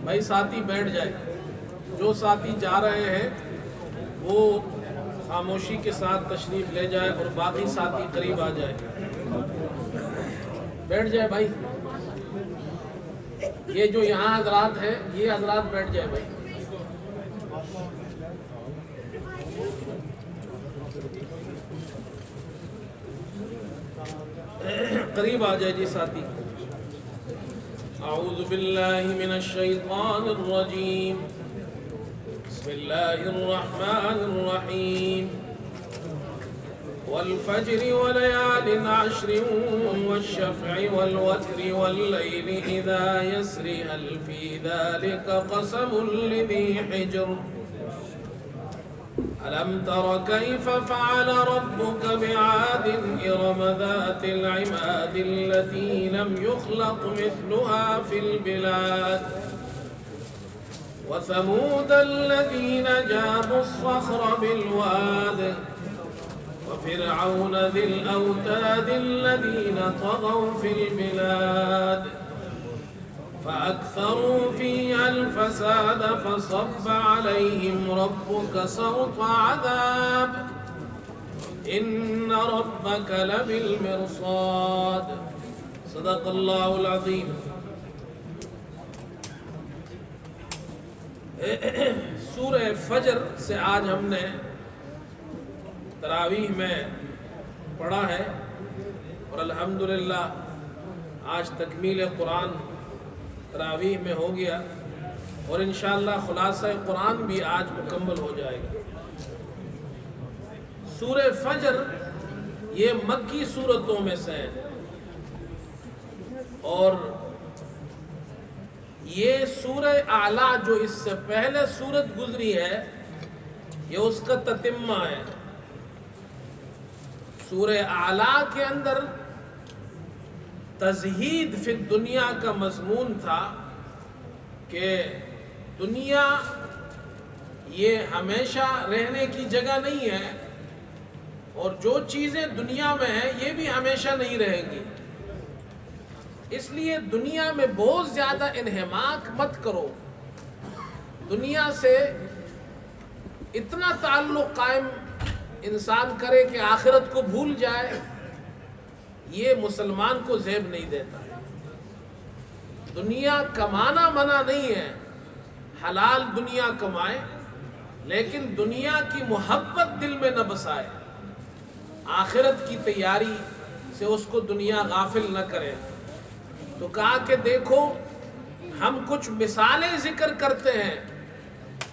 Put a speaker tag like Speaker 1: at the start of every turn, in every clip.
Speaker 1: بھائی ساتھی بیٹھ جائے، جو ساتھی جا رہے ہیں وہ خاموشی کے ساتھ تشریف لے جائے اور باقی ساتھی قریب آ جائے. بیٹھ جائے بھائی. یہ جو یہاں حضرات ہیں یہ حضرات بیٹھ جائے بھائی. قریب آ جائے جی ساتھی. اعوذ باللہ من الشیطان الرجیم. بسم اللہ الرحمن الرحیم. والفجر وليال عشر والشفع والوتر والليل إذا يسر هل في ذلك قسم لذي حجر ألم تر كيف فعل ربك بعاد إرم ذات العماد التي لم يخلق مثلها في البلاد وثمود الذين جابوا الصخر بالواد وفرعون ذي الأوتاد الذين طغوا في البلاد فأكثروا فيها الفساد فصب عليهم ربك سوط عذاب إن ربك لبالمرصاد. صدق الله العظيم. سورہ فجر سے آج ہم نے تراویح میں پڑھا ہے اور الحمدللہ آج تکمیل قرآن تراویح میں ہو گیا اور انشاءاللہ خلاصہ قرآن بھی آج مکمل ہو جائے گا. سورہ فجر یہ مکی سورتوں میں سے ہے اور یہ سورہ اعلیٰ جو اس سے پہلے سورت گزری ہے یہ اس کا تتمہ ہے. سورہ اعلیٰ کے اندر تزہید فی الدنیا کا مضمون تھا کہ دنیا یہ ہمیشہ رہنے کی جگہ نہیں ہے اور جو چیزیں دنیا میں ہیں یہ بھی ہمیشہ نہیں رہیں گی. اس لیے دنیا میں بہت زیادہ انہماک مت کرو. دنیا سے اتنا تعلق قائم انسان کرے کہ آخرت کو بھول جائے، یہ مسلمان کو زیب نہیں دیتا. دنیا کمانا منع نہیں ہے، حلال دنیا کمائے لیکن دنیا کی محبت دل میں نہ بسائے. آخرت کی تیاری سے اس کو دنیا غافل نہ کرے. تو کہا کہ دیکھو ہم کچھ مثالیں ذکر کرتے ہیں.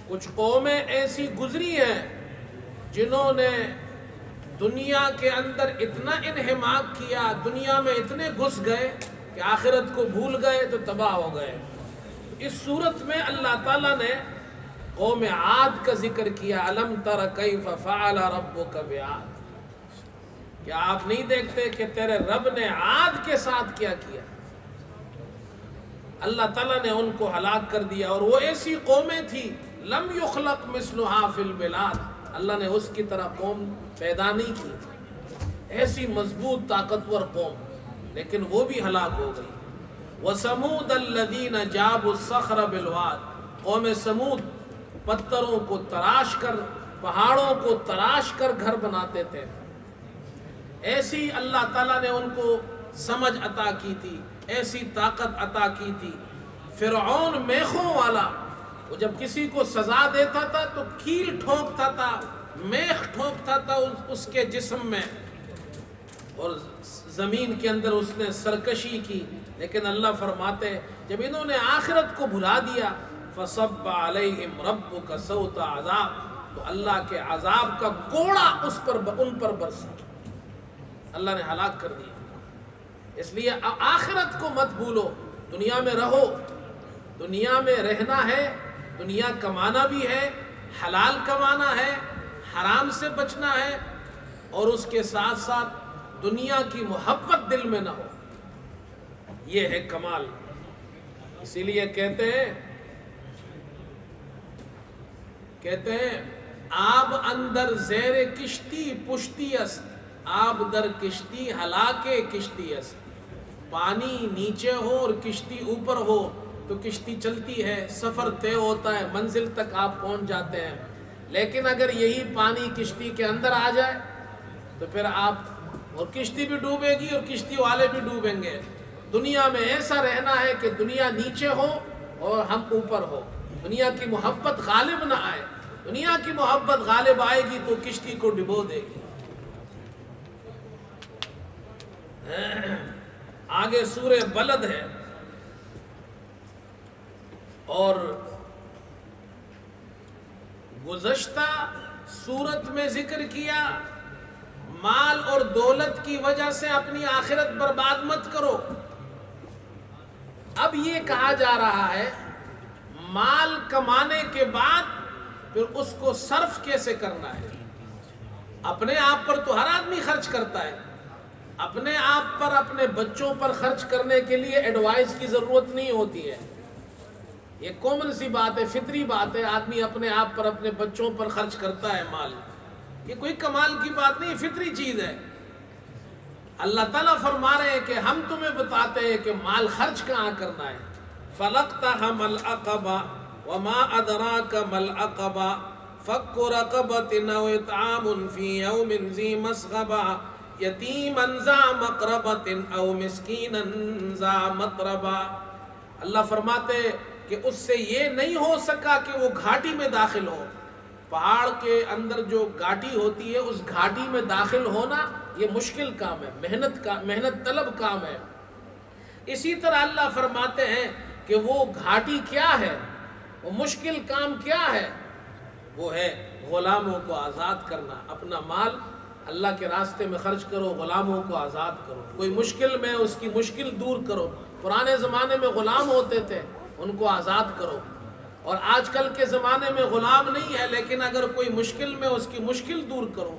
Speaker 1: کچھ قومیں ایسی گزری ہیں جنہوں نے دنیا کے اندر اتنا انہماک کیا، دنیا میں اتنے گھس گئے کہ آخرت کو بھول گئے تو تباہ ہو گئے. اس صورت میں اللہ تعالیٰ نے قوم عاد کا ذکر کیا. الم تر کیف فعل ربک بعاد. کیا آپ نہیں دیکھتے کہ تیرے رب نے عاد کے ساتھ کیا کیا؟ اللہ تعالیٰ نے ان کو ہلاک کر دیا اور وہ ایسی قومیں تھی لم یخلق مثلها فی البلاد. اللہ نے اس کی طرح قوم پیدا نہیں کی، ایسی مضبوط طاقتور قوم، لیکن وہ بھی ہلاک ہو گئی. وَثَمُودَ الَّذِينَ جَابُوا الصَّخْرَ بِالْوَادِ. قوم سمود پتھروں کو تراش کر، پہاڑوں کو تراش کر گھر بناتے تھے. ایسی اللہ تعالیٰ نے ان کو سمجھ عطا کی تھی، ایسی طاقت عطا کی تھی. فرعون میخوں والا، وہ جب کسی کو سزا دیتا تھا تو کیل ٹھونکتا تھا، میخ ٹھونکتا تھا اس کے جسم میں، اور زمین کے اندر اس نے سرکشی کی. لیکن اللہ فرماتے جب انہوں نے آخرت کو بھلا دیا فصب علیہم ربک سوط عذاب، تو اللہ کے عذاب کا کوڑا ان پر برسا، اللہ نے ہلاک کر دیا. اس لیے آخرت کو مت بھولو، دنیا میں رہو. دنیا میں رہنا ہے، دنیا کمانا بھی ہے، حلال کمانا ہے، حرام سے بچنا ہے، اور اس کے ساتھ ساتھ دنیا کی محبت دل میں نہ ہو. یہ ہے کمال. اسی لیے کہتے ہیں آب اندر زیر کشتی پشتی است، آب در کشتی ہلاکے کشتی است. پانی نیچے ہو اور کشتی اوپر ہو تو کشتی چلتی ہے، سفر طے ہوتا ہے، منزل تک آپ پہنچ جاتے ہیں. لیکن اگر یہی پانی کشتی کے اندر آ جائے تو پھر آپ، اور کشتی بھی ڈوبے گی اور کشتی والے بھی ڈوبیں گے. دنیا میں ایسا رہنا ہے کہ دنیا نیچے ہو اور ہم اوپر ہو، دنیا کی محبت غالب نہ آئے. دنیا کی محبت غالب آئے گی تو کشتی کو ڈبو دے گی. آگے سورہ بلد ہے، اور گزشتہ سورت میں ذکر کیا مال اور دولت کی وجہ سے اپنی آخرت برباد مت کرو. اب یہ کہا جا رہا ہے مال کمانے کے بعد پھر اس کو صرف کیسے کرنا ہے. اپنے آپ پر تو ہر آدمی خرچ کرتا ہے، اپنے آپ پر، اپنے بچوں پر خرچ کرنے کے لیے ایڈوائز کی ضرورت نہیں ہوتی ہے. یہ کامن سی بات ہے، فطری بات ہے، آدمی اپنے آپ پر، اپنے بچوں پر خرچ کرتا ہے مال. یہ کوئی کمال کی بات نہیں، فطری چیز ہے. اللہ تعالیٰ فرما رہے ہیں کہ ہم تمہیں بتاتے ہیں کہ مال خرچ کہاں کرنا ہے. فَلَقْتَحَمَ الْعَقَبَةَ وَمَا أَدْرَاكَ مَا الْعَقَبَةُ فَكُّ رَقَبَةٍ أَوْ إِطْعَامٌ فِي يَوْمٍ ذِي مَسْغَبَةٍ يَتِيمًا ذَا مَقْرَبَةٍ أَوْ مِسْكِينًا ذَا مَتْرَبَةٍ. اللہ فرماتے کہ اس سے یہ نہیں ہو سکا کہ وہ گھاٹی میں داخل ہو. پہاڑ کے اندر جو گھاٹی ہوتی ہے، اس گھاٹی میں داخل ہونا یہ مشکل کام ہے، محنت طلب کام ہے. اسی طرح اللہ فرماتے ہیں کہ وہ گھاٹی کیا ہے، وہ مشکل کام کیا ہے، وہ ہے غلاموں کو آزاد کرنا. اپنا مال اللہ کے راستے میں خرچ کرو، غلاموں کو آزاد کرو. کوئی مشکل میں اس کی مشکل دور کرو. پرانے زمانے میں غلام ہوتے تھے، ان کو آزاد کرو. اور آج کل کے زمانے میں غلام نہیں ہے، لیکن اگر کوئی مشکل میں اس کی مشکل دور کرو.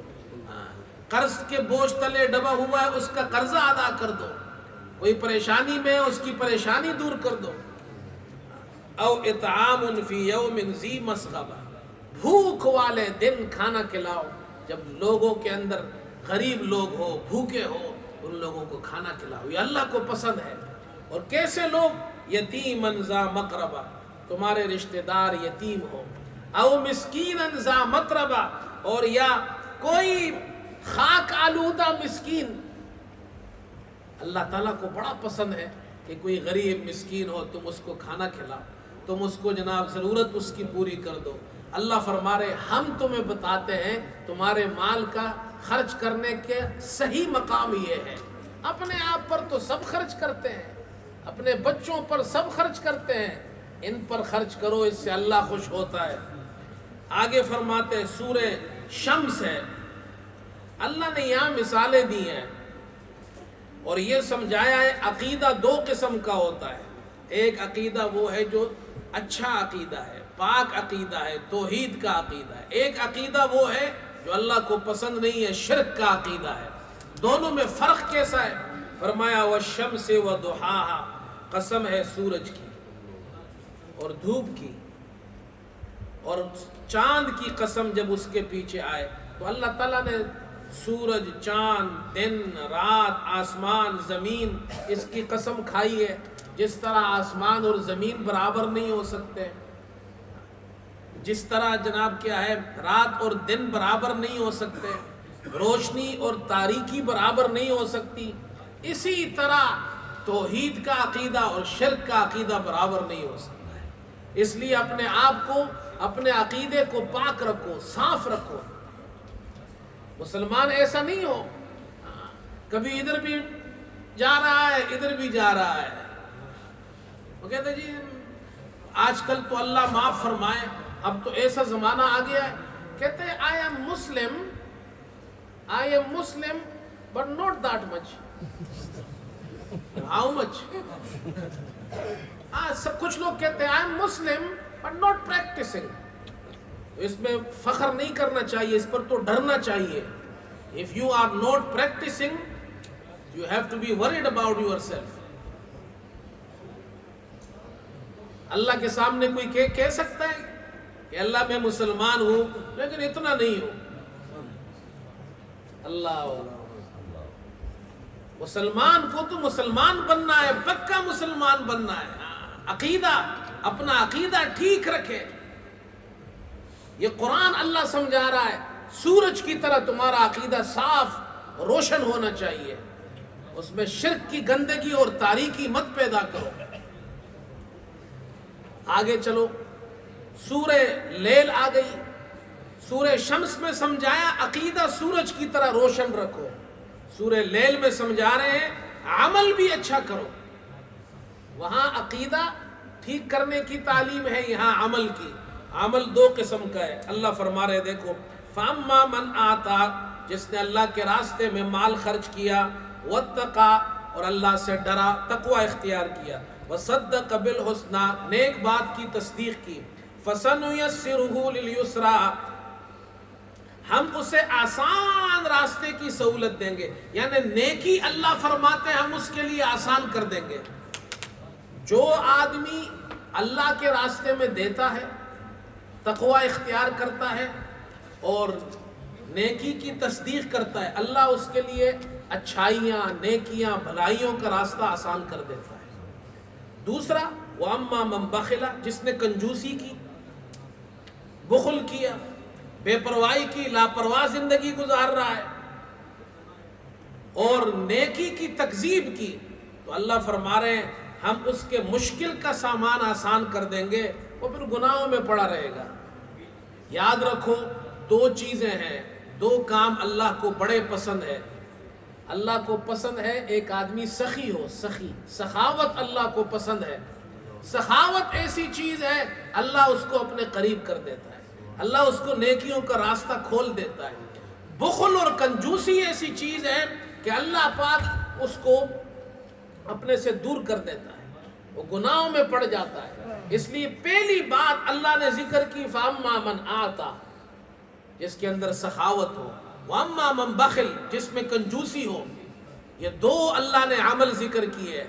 Speaker 1: قرض کے بوجھ تلے دبا ہوا ہے، اس کا قرضہ ادا کر دو. کوئی پریشانی میں اس کی پریشانی دور کر دو. او اطعام فی یوم ذی مسغبہ، بھوک والے دن کھانا کھلاؤ. جب لوگوں کے اندر غریب لوگ ہو، بھوکے ہو، ان لوگوں کو کھانا کھلاؤ. یہ اللہ کو پسند ہے. اور کیسے لوگ؟ یتیما ذا مقربہ، تمہارے رشتہ دار یتیم ہو. او مسکینا ذا متربہ، اور یا کوئی خاک آلودہ مسکین. اللہ تعالیٰ کو بڑا پسند ہے کہ کوئی غریب مسکین ہو، تم اس کو کھانا کھلاؤ، تم اس کو جناب ضرورت اس کی پوری کر دو. اللہ فرما رہے ہم تمہیں بتاتے ہیں تمہارے مال کا خرچ کرنے کے صحیح مقام یہ ہے. اپنے آپ پر تو سب خرچ کرتے ہیں، اپنے بچوں پر سب خرچ کرتے ہیں، ان پر خرچ کرو، اس سے اللہ خوش ہوتا ہے. آگے فرماتے سورہ شمس ہے. اللہ نے یہاں مثالیں دی ہیں اور یہ سمجھایا ہے عقیدہ دو قسم کا ہوتا ہے. ایک عقیدہ وہ ہے جو اچھا عقیدہ ہے، پاک عقیدہ ہے، توحید کا عقیدہ ہے. ایک عقیدہ وہ ہے جو اللہ کو پسند نہیں ہے، شرک کا عقیدہ ہے. دونوں میں فرق کیسا ہے؟ فرمایا والشمس وضحاہا، قسم ہے سورج کی اور دھوپ کی، اور چاند کی قسم جب اس کے پیچھے آئے تو اللہ تعالیٰ نے سورج، چاند، دن، رات، آسمان، زمین، اس کی قسم کھائی ہے. جس طرح آسمان اور زمین برابر نہیں ہو سکتے، جس طرح جناب کیا ہے رات اور دن برابر نہیں ہو سکتے، روشنی اور تاریکی برابر نہیں ہو سکتی، اسی طرح توحید کا عقیدہ اور شرک کا عقیدہ برابر نہیں ہو سکتا ہے. اس لیے اپنے آپ کو، اپنے عقیدے کو پاک رکھو، صاف رکھو. مسلمان ایسا نہیں ہو کبھی ادھر بھی جا رہا ہے ادھر بھی جا رہا ہے. وہ کہتے جی آج کل تو اللہ معاف فرمائے، اب تو ایسا زمانہ آ گیا ہے. کہتے ہیں I am Muslim but not that much. How much? سب کچھ لوگ کہتے ہیں I am Muslim but not practicing. اس میں فخر نہیں کرنا چاہیے، اس پر تو ڈرنا چاہیے. If you are not practicing, you have to be worried about yourself. اللہ کے سامنے کوئی کہہ سکتا ہے کہ اللہ میں مسلمان ہوں لیکن اتنا نہیں ہوں. اللہ مسلمان کو تو مسلمان بننا ہے، پکا مسلمان بننا ہے. عقیدہ اپنا عقیدہ ٹھیک رکھے. یہ قرآن اللہ سمجھا رہا ہے سورج کی طرح تمہارا عقیدہ صاف روشن ہونا چاہیے، اس میں شرک کی گندگی اور تاریکی مت پیدا کرو. آگے چلو، سورہ لیل آ گئی. سورہ شمس میں سمجھایا عقیدہ سورج کی طرح روشن رکھو. سورہ لیل میں سمجھا رہے ہیں عمل بھی اچھا کرو. وہاں عقیدہ ٹھیک کرنے کی تعلیم ہے، یہاں عمل کی. عمل دو قسم کا ہے. اللہ فرما رہے دیکھو فَأَمَّا مَنْ آتَا، جس نے اللہ کے راستے میں مال خرچ کیا، وَاتَّقَا، اور اللہ سے ڈرا، تقوی اختیار کیا، وَصَدَّقَ بِالْحُسْنَى، نیک بات کی تصدیق کی، فَسَنُيَسِّرُهُ لِلْيُسْرَى، ہم اسے آسان راستے کی سہولت دیں گے. یعنی نیکی اللہ فرماتے ہیں ہم اس کے لیے آسان کر دیں گے. جو آدمی اللہ کے راستے میں دیتا ہے، تقوی اختیار کرتا ہے اور نیکی کی تصدیق کرتا ہے، اللہ اس کے لیے اچھائیاں، نیکیاں، بھلائیوں کا راستہ آسان کر دیتا ہے. دوسرا وَأَمَّا مَنْ بَخِلَ، جس نے کنجوسی کی، بخل کیا، بے پرواہی کی، لاپرواہ زندگی گزار رہا ہے اور نیکی کی تکذیب کی، تو اللہ فرما رہے ہیں ہم اس کے مشکل کا سامان آسان کر دیں گے، وہ پھر گناہوں میں پڑا رہے گا. یاد رکھو دو چیزیں ہیں، دو کام اللہ کو بڑے پسند ہے. اللہ کو پسند ہے ایک آدمی سخی ہو، سخی، سخاوت اللہ کو پسند ہے. سخاوت ایسی چیز ہے اللہ اس کو اپنے قریب کر دیتا ہے، اللہ اس کو نیکیوں کا راستہ کھول دیتا ہے. بخل اور کنجوسی ایسی چیز ہے کہ اللہ پاک اس کو اپنے سے دور کر دیتا ہے، وہ گناہوں میں پڑ جاتا ہے. اس لیے پہلی بات اللہ نے ذکر کی فَأَمَّا مَنْ آتَا، جس کے اندر سخاوت ہو، وَأَمَّا مَنْ بَخِلَ، جس میں کنجوسی ہو. یہ دو اللہ نے عمل ذکر کیے.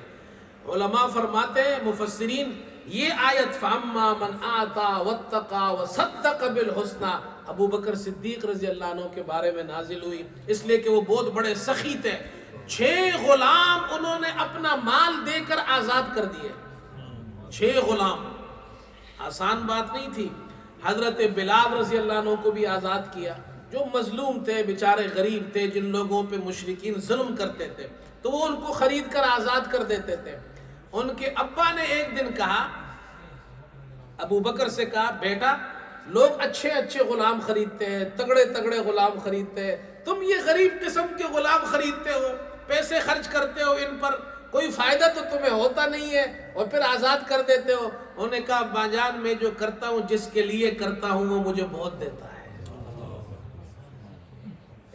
Speaker 1: علماء فرماتے ہیں مفسرین یہ آیت فَأَمَّا مَنْ آتَا وَاتَّقَا وَصَدَّقَ بِالْحُسْنَى ابو بکر صدیق رضی اللہ عنہ کے بارے میں نازل ہوئی، اس لیے کہ وہ بہت بڑے سخی تھے. 6 غلام انہوں نے اپنا مال دے کر آزاد کر دیے. 6 غلام، آسان بات نہیں تھی. حضرت بلال رضی اللہ عنہ کو بھی آزاد کیا، جو مظلوم تھے، بیچارے غریب تھے، جن لوگوں پہ مشرکین ظلم کرتے تھے تو وہ ان کو خرید کر آزاد کر دیتے تھے. ان کے ابا نے ایک دن کہا، ابو بکر سے کہا بیٹا لوگ اچھے اچھے غلام خریدتے ہیں، تگڑے تگڑے غلام خریدتے ہیں، تم یہ غریب قسم کے غلام خریدتے ہو، پیسے خرچ کرتے ہو، ان پر کوئی فائدہ تو تمہیں ہوتا نہیں ہے اور پھر آزاد کر دیتے ہو. انہوں نے کہا باجان میں جو کرتا ہوں جس کے لیے کرتا ہوں وہ مجھے بہت دیتا ہے.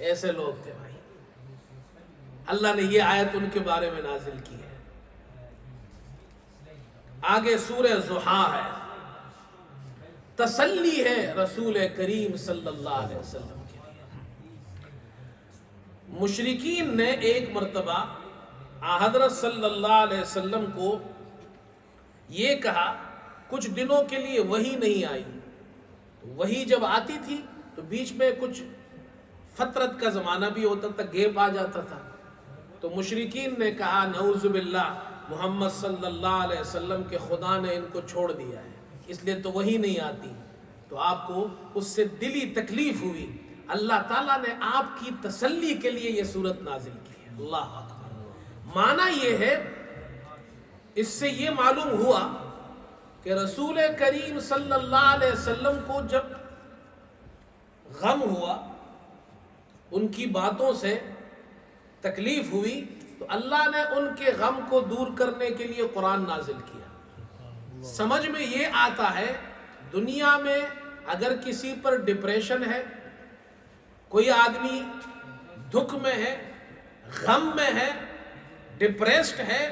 Speaker 1: ایسے لوگ تھے بھائی. اللہ نے یہ آیت ان کے بارے میں نازل کی ہے. آگے سورہ ضحیٰ ہے، تسلی ہے رسول کریم صلی اللہ علیہ وسلم کے لیے. مشرکین نے ایک مرتبہ حضرت صلی اللہ علیہ وسلم کو یہ کہا، کچھ دنوں کے لیے وحی نہیں آئی. وحی جب آتی تھی تو بیچ میں کچھ فترت کا زمانہ بھی ہوتا تھا، گیپ آ جاتا تھا. تو مشرکین نے کہا نعوذ باللہ محمد صلی اللہ علیہ وسلم کے خدا نے ان کو چھوڑ دیا ہے، اس لیے تو وحی نہیں آتی. تو آپ کو اس سے دلی تکلیف ہوئی. اللہ تعالیٰ نے آپ کی تسلی کے لیے یہ صورت نازل کی ہے. اللہ اکبر. معنی یہ ہے، اس سے یہ معلوم ہوا کہ رسول کریم صلی اللہ علیہ وسلم کو جب غم ہوا، ان کی باتوں سے تکلیف ہوئی، تو اللہ نے ان کے غم کو دور کرنے کے لیے قرآن نازل کیا. سمجھ میں یہ آتا ہے دنیا میں اگر کسی پر ڈپریشن ہے، کوئی آدمی دکھ میں ہے، غم میں ہے، ڈپریسڈ ہے،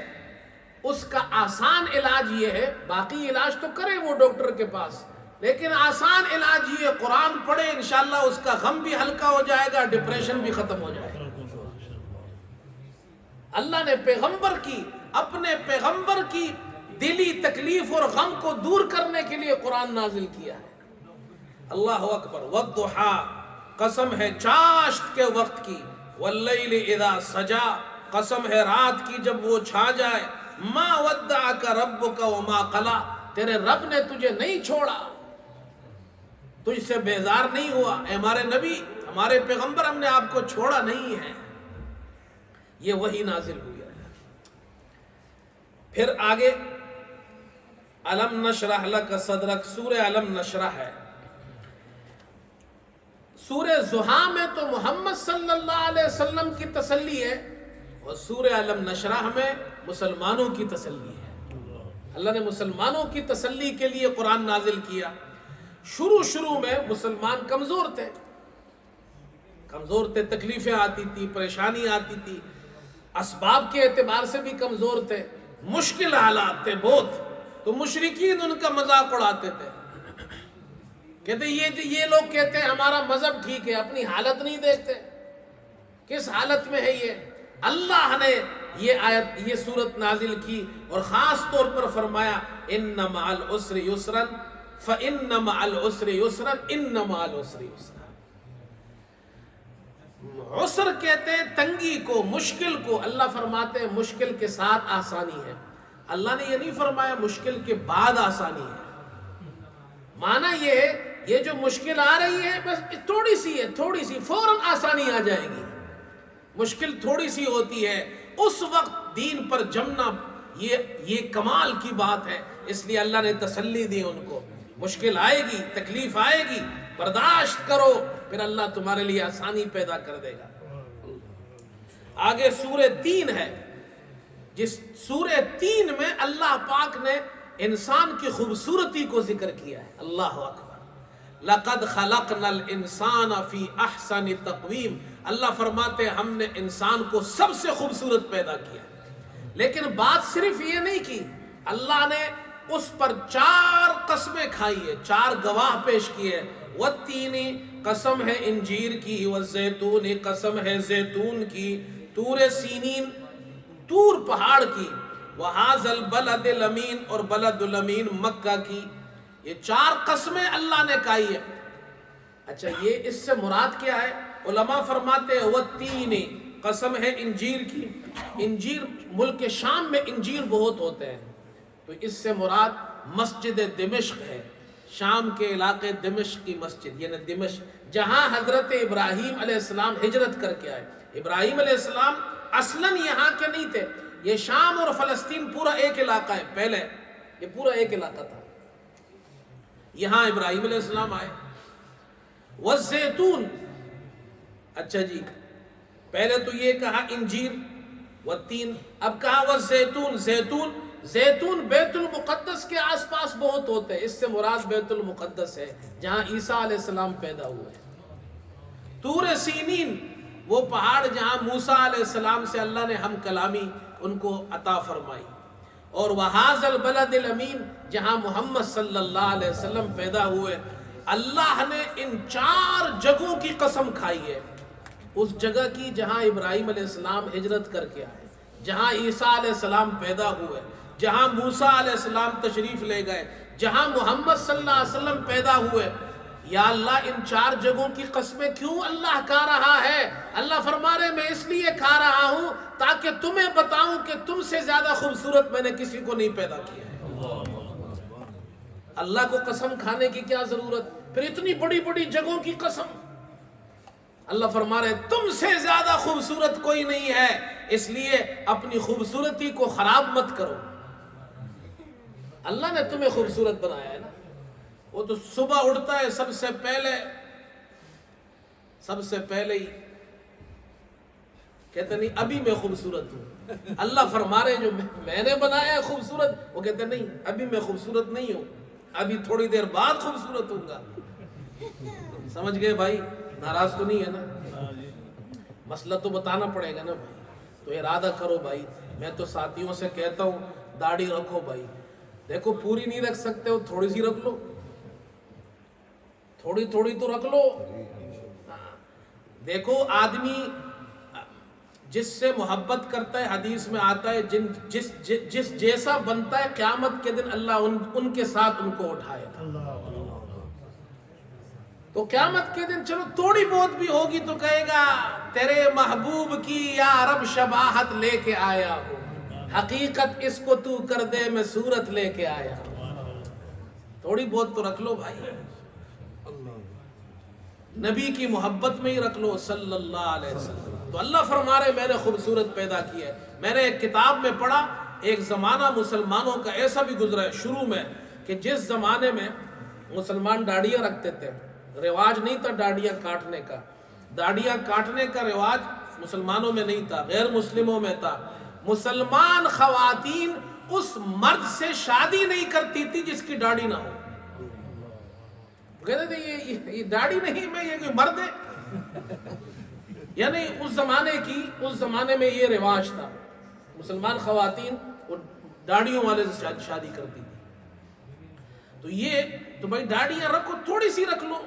Speaker 1: اس کا آسان علاج یہ ہے، باقی علاج تو کرے وہ ڈاکٹر کے پاس، لیکن آسان علاج یہ قرآن پڑھے، انشاءاللہ اس کا غم بھی ہلکا ہو جائے گا، ڈپریشن بھی ختم ہو جائے گا. اللہ نے پیغمبر کی، اپنے پیغمبر کی دلی تکلیف اور غم کو دور کرنے کے لیے قرآن نازل کیا ہے. اللہ اکبر. والضحیٰ، قسم ہے چاشت کے وقت کی، واللیل اذا سجا، قسم ہے رات کی جب وہ چھا جائے، ما ودعک ربک وما قلا، تیرے رب نے تجھے نہیں چھوڑا، تجھ سے بیزار نہیں ہوا، اے ہمارے نبی، ہمارے پیغمبر، ہم نے آپ کو چھوڑا نہیں ہے۔ یہ وحی نازل ہوئی ہے۔ پھر آگے علم نشرح لک صدرک، سورہ علم نشرح ہے۔ سورہ زحا میں تو محمد صلی اللہ علیہ وسلم کی تسلی ہے، اور سورہ علم نشرح میں مسلمانوں کی تسلی ہے۔ اللہ نے مسلمانوں کی تسلی کے لیے قرآن نازل کیا۔ شروع میں مسلمان کمزور تھے، تکلیفیں آتی تھی، پریشانی آتی تھی، اسباب کے اعتبار سے بھی کمزور تھے، مشکل حالات تھے بہت، تو مشرکین ان کا مذاق اڑاتے تھے، کہتے یہ لوگ کہتے ہیں ہمارا مذہب ٹھیک ہے، اپنی حالت نہیں دیکھتے، کس حالت میں ہے یہ۔ اللہ نے یہ آیت، یہ سورت نازل کی اور خاص طور پر فرمایا ان مع العسر یسرا فان مع العسر یسرا ان مع العسر یسرا۔ عسر کہتے ہیں تنگی کو، مشکل کو، اللہ فرماتے ہیں مشکل کے ساتھ آسانی ہے۔ اللہ نے یہ نہیں فرمایا مشکل کے بعد آسانی ہے۔ معنی یہ ہے یہ جو مشکل آ رہی ہے بس تھوڑی سی ہے، تھوڑی سی، فوراً آسانی آ جائے گی۔ مشکل تھوڑی سی ہوتی ہے، اس وقت دین پر جمنا یہ کمال کی بات ہے، اس لیے اللہ نے تسلی دی ان کو، مشکل آئے گی، تکلیف آئے گی، برداشت کرو، پھر اللہ تمہارے لیے آسانی پیدا کر دے گا۔ آگے سورہ 3 ہے، جس سورہ 3 میں اللہ پاک نے انسان کی خوبصورتی کو ذکر کیا ہے۔ اللہ اکبر، لقد خلقنا الانسان فی احسن تقویم۔ اللہ فرماتے ہیں ہم نے انسان کو سب سے خوبصورت پیدا کیا، لیکن بات صرف یہ نہیں کی، اللہ نے اس پر 4 قسمیں کھائی ہے، 4 گواہ پیش کیے۔ والتین، قسم ہے انجیر کی، والزیتون، قسم ہے زیتون کی، طور سینین، طور پہاڑ کی، وہذا البلد الامین، اور بلد الامین مکہ کی۔ یہ 4 قسمیں اللہ نے کھائی ہے۔ اچھا یہ اس سے مراد کیا ہے؟ علماء فرماتے ہیں والتین، قسم ہے انجیر کی، انجیر ملک شام میں انجیر بہت ہوتے ہیں، تو اس سے مراد مسجد دمشق ہے، شام کے علاقے دمشق کی مسجد، یعنی دمشق جہاں حضرت ابراہیم علیہ السلام ہجرت کر کے آئے۔ ابراہیم علیہ السلام اصلاً یہاں کے نہیں تھے، یہ شام اور فلسطین پورا ایک علاقہ ہے، پہلے یہ پورا ایک علاقہ تھا، یہاں ابراہیم علیہ السلام آئے۔ والزیتون، اچھا جی پہلے تو یہ کہا انجیر والتین، اب کہا والزیتون، زیتون، زیتون بیت المقدس کے آس پاس بہت ہوتے ہیں، اس سے مراد بیت المقدس ہے جہاں عیسیٰ علیہ السلام پیدا ہوئے۔ طور سینین، وہ پہاڑ جہاں موسیٰ علیہ السلام سے اللہ نے ہم کلامی ان کو عطا فرمائی، اور وہذا البلد الامین، جہاں محمد صلی اللہ علیہ وسلم پیدا ہوئے۔ اللہ نے ان 4 جگہوں کی قسم کھائی ہے، اس جگہ کی جہاں ابراہیم علیہ السلام ہجرت کر کے آئے، جہاں عیسیٰ علیہ السلام پیدا ہوئے، جہاں موسیٰ علیہ السلام تشریف لے گئے، جہاں محمد صلی اللہ علیہ وسلم پیدا ہوئے۔ یا اللہ ان 4 جگہوں کی قسمیں کیوں اللہ کھا رہا ہے؟ اللہ فرما رہے میں اس لیے کھا رہا ہوں تاکہ تمہیں بتاؤں کہ تم سے زیادہ خوبصورت میں نے کسی کو نہیں پیدا کیا ہے۔ اللہ کو قسم کھانے کی کیا ضرورت؟ پھر اتنی بڑی بڑی جگہوں کی قسم۔ اللہ فرما رہے تم سے زیادہ خوبصورت کوئی نہیں ہے، اس لیے اپنی خوبصورتی کو خراب مت کرو۔ اللہ نے تمہیں خوبصورت بنایا ہے نا، وہ تو صبح اٹھتا ہے سب سے پہلے ہی کہتے نہیں ابھی میں خوبصورت ہوں۔ اللہ فرما رہے جو میں نے بنایا ہے خوبصورت، وہ کہتے نہیں ابھی میں خوبصورت نہیں ہوں، ابھی تھوڑی دیر بعد خوبصورت ہوں گا۔ سمجھ گئے بھائی؟ ناراض تو نہیں ہے نا؟ مسئلہ تو بتانا پڑے گا نا بھائی، تو ارادہ کرو بھائی۔ میں تو ساتھیوں سے کہتا ہوں داڑھی رکھو بھائی، دیکھو پوری نہیں رکھ سکتے ہو تھوڑی سی رکھ لو، تھوڑی تھوڑی تو رکھ لو۔ دیکھو آدمی جس سے محبت کرتا ہے، حدیث میں آتا ہے جس جیسا بنتا ہے قیامت کے دن اللہ ان کے ساتھ ان کو اٹھائے گا۔ تو قیامت کے دن چلو تھوڑی بہت بھی ہوگی تو کہے گا تیرے محبوب کی یا رب شباہت لے کے آیا ہو، حقیقت اس کو تو کر دے میں صورت لے کے آیا. تھوڑی بہت تو رکھ لو بھائی, نبی کی محبت میں ہی رکھ لو صلی اللہ علیہ وسلم. تو اللہ فرما رہے میں نے خوبصورت پیدا کیا ہے. میں نے ایک کتاب میں پڑھا, ایک زمانہ مسلمانوں کا ایسا بھی گزرا ہے شروع میں کہ جس زمانے میں مسلمان داڑیاں رکھتے تھے, رواج نہیں تھا داڑیاں کاٹنے کا, داڑیاں کاٹنے کا رواج مسلمانوں میں نہیں تھا, غیر مسلموں میں تھا. مسلمان خواتین اس مرد سے شادی نہیں کرتی تھی جس کی داڑھی نہ ہو. کہتے تھے یہ داڑھی نہیں, میں یہ کوئی مرد ہے. یعنی اس زمانے میں یہ رواج تھا, مسلمان خواتین داڑھیوں والے سے شادی کرتی تھی. تو بھائی داڑیاں رکھو, تھوڑی سی رکھ لو,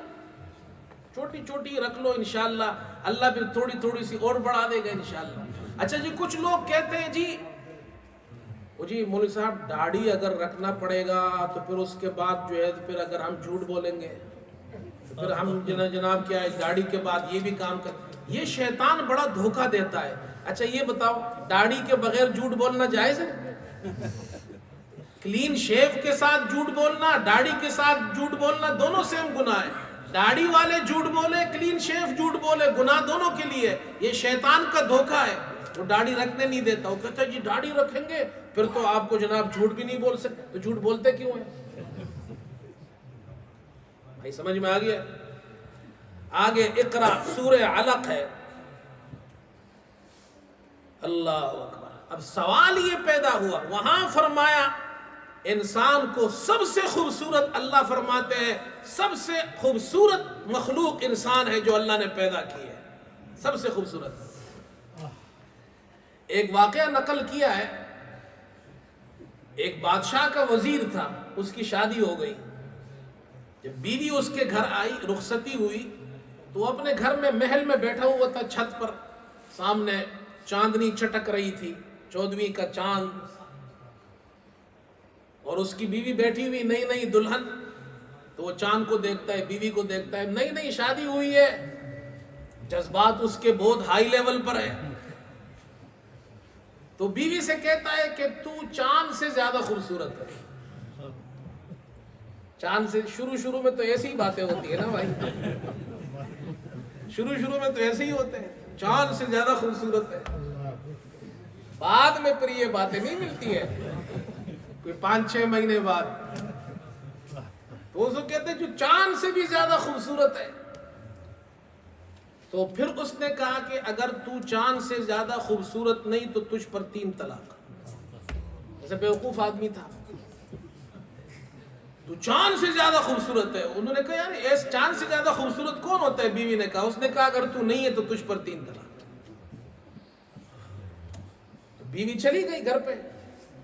Speaker 1: چھوٹی چھوٹی رکھ لو, انشاءاللہ اللہ پھر تھوڑی تھوڑی سی اور بڑھا دے گا انشاءاللہ. اچھا جی, کچھ لوگ کہتے ہیں جی مولوی صاحب داڑھی اگر رکھنا پڑے گا تو پھر اس کے بعد جو ہے پھر اگر ہم جھوٹ بولیں گے تو پھر ہم جناب کیا ہے داڑھی کے بعد یہ بھی کام یہ شیطان بڑا دھوکہ دیتا ہے. اچھا یہ بتاؤ, داڑھی کے بغیر جھوٹ بولنا جائز ہے؟ کلین شیو کے ساتھ جھوٹ بولنا, داڑھی کے ساتھ جھوٹ بولنا, دونوں سیم گناہ ہے. داڑھی والے جھوٹ بولے, کلین شیو جھوٹ بولے, گناہ دونوں کے لیے. یہ شیطان کا دھوکہ ہے. وہ داڑھی رکھنے نہیں دیتا, وہ کہتا ہے جی داڑھی رکھیں گے پھر تو آپ کو جناب جھوٹ بھی نہیں بول سکتے. تو جھوٹ بولتے کیوں ہیں بھائی؟ سمجھ میں آ گیا؟ آگے اقرا سورہ علق ہے. اللہ اکبر. اب سوال یہ پیدا ہوا, وہاں فرمایا انسان کو سب سے خوبصورت, اللہ فرماتے ہیں سب سے خوبصورت مخلوق انسان ہے جو اللہ نے پیدا کی ہے, سب سے خوبصورت. ایک واقعہ نقل کیا ہے, ایک بادشاہ کا وزیر تھا, اس کی شادی ہو گئی. جب بیوی اس کے گھر آئی, رخصتی ہوئی, تو وہ اپنے گھر میں محل میں بیٹھا ہوا تھا, چھت پر سامنے چاندنی چٹک رہی تھی, 14ویں کا چاند, اور اس کی بیوی بیٹھی ہوئی نئی نئی دلہن. تو وہ چاند کو دیکھتا ہے, بیوی کو دیکھتا ہے, نئی نئی شادی ہوئی ہے, جذبات اس کے بہت ہائی لیول پر ہے. تو بیوی سے کہتا ہے کہ تو چاند سے زیادہ خوبصورت ہے. چاند سے شروع میں تو ایسی ہی باتیں ہوتی ہیں نا بھائی, شروع میں تو ایسے ہی ہوتے ہیں, چاند سے زیادہ خوبصورت ہے. بعد میں پھر یہ باتیں نہیں ملتی ہیں, کوئی 5-6 مہینے بعد. تو اس کو کہتے ہیں جو چاند سے بھی زیادہ خوبصورت ہے. تو پھر اس نے کہا کہ اگر تو چاند سے زیادہ خوبصورت نہیں تو تجھ پر 3 طلاق. ایسا بیوقوف آدمی تھا, تو چاند سے زیادہ خوبصورت ہے. انہوں نے کہا یار اس چاند سے زیادہ خوبصورت کون ہوتا ہے؟ بیوی نے کہا, اس نے کہا اگر تو نہیں ہے تو تجھ پر 3 طلاق. تو بیوی چلی گئی گھر پہ,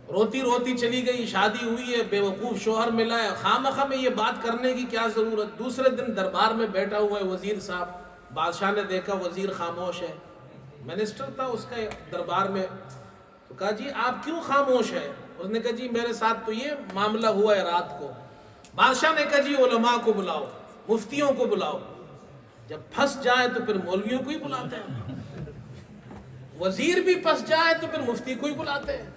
Speaker 1: روتی روتی چلی گئی. شادی ہوئی ہے, بیوقوف شوہر ملا ہے, خواہ میں یہ بات کرنے کی کیا ضرورت. دوسرے دن دربار میں بیٹھا ہوا ہے وزیر صاحب, بادشاہ نے دیکھا وزیر خاموش ہے, منسٹر تھا اس کا دربار میں. تو کہا جی آپ کیوں خاموش ہے؟ اس نے کہا جی میرے ساتھ تو یہ معاملہ ہوا ہے رات کو. بادشاہ نے کہا جی علماء کو بلاؤ, مفتیوں کو بلاؤ, جب پھنس جائے تو پھر مولویوں کو ہی بلاتے ہیں, وزیر بھی پھنس جائے تو پھر مفتی کو ہی بلاتے ہیں.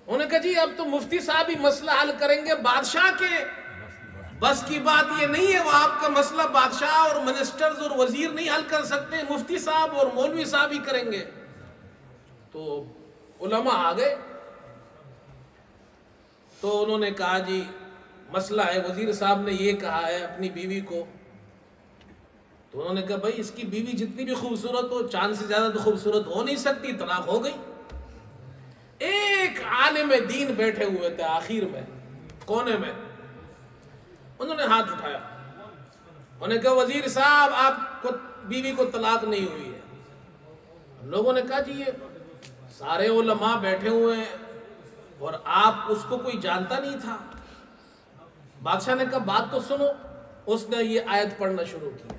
Speaker 1: انہوں نے کہا جی اب تو مفتی صاحب ہی مسئلہ حل کریں گے, بادشاہ کے بس کی بات یہ نہیں ہے, وہ آپ کا مسئلہ بادشاہ اور منسٹرز اور وزیر نہیں حل کر سکتے, مفتی صاحب اور مولوی صاحب ہی کریں گے. تو علماء آ گئے. تو انہوں نے کہا جی مسئلہ ہے, وزیر صاحب نے یہ کہا ہے اپنی بیوی کو. تو انہوں نے کہا بھائی اس کی بیوی جتنی بھی خوبصورت ہو, چاند سے زیادہ تو خوبصورت ہو نہیں سکتی, طلاق ہو گئی. ایک عالم دین بیٹھے ہوئے تھے آخر میں کونے میں, انہوں نے ہاتھ اٹھایا, انہوں نے کہا وزیر صاحب آپ کو بیوی کو طلاق نہیں ہوئی ہے. لوگوں نے کہا جی یہ سارے علماء بیٹھے ہوئے ہیں اور آپ اس کو کوئی جانتا نہیں تھا. بادشاہ نے کہا بات تو سنو. اس نے یہ آیت پڑھنا شروع کی,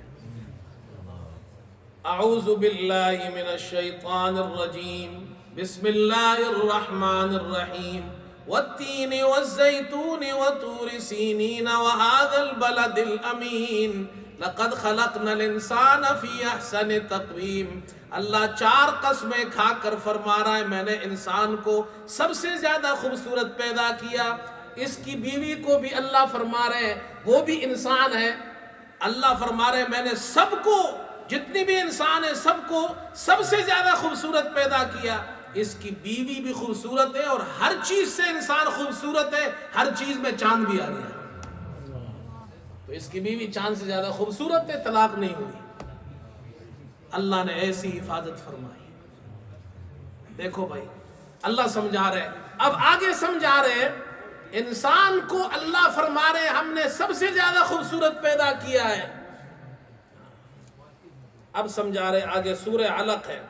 Speaker 1: اعوذ باللہ من الشیطان الرجیم, بسم اللہ الرحمن الرحیم, والتین والزیتون وطور سینین وهذا البلد الامین لقد خلقنا الانسان فی احسن تقویم. اللہ 4 قسمیں کھا کر فرما رہا ہے میں نے انسان کو سب سے زیادہ خوبصورت پیدا کیا. اس کی بیوی کو بھی اللہ فرما رہے ہیں وہ بھی انسان ہے. اللہ فرما رہے ہیں میں نے سب کو جتنی بھی انسان ہے سب کو سب سے زیادہ خوبصورت پیدا کیا. اس کی بیوی بھی خوبصورت ہے اور ہر چیز سے انسان خوبصورت ہے. ہر چیز میں چاند بھی آ گیا تو اس کی بیوی چاند سے زیادہ خوبصورت ہے. طلاق نہیں ہوئی. اللہ نے ایسی حفاظت فرمائی. دیکھو بھائی اللہ سمجھا رہے اب آگے سمجھا رہے انسان کو اللہ فرما رہے ہم نے سب سے زیادہ خوبصورت پیدا کیا ہے. اب سمجھا رہے آگے سورہ علق ہے.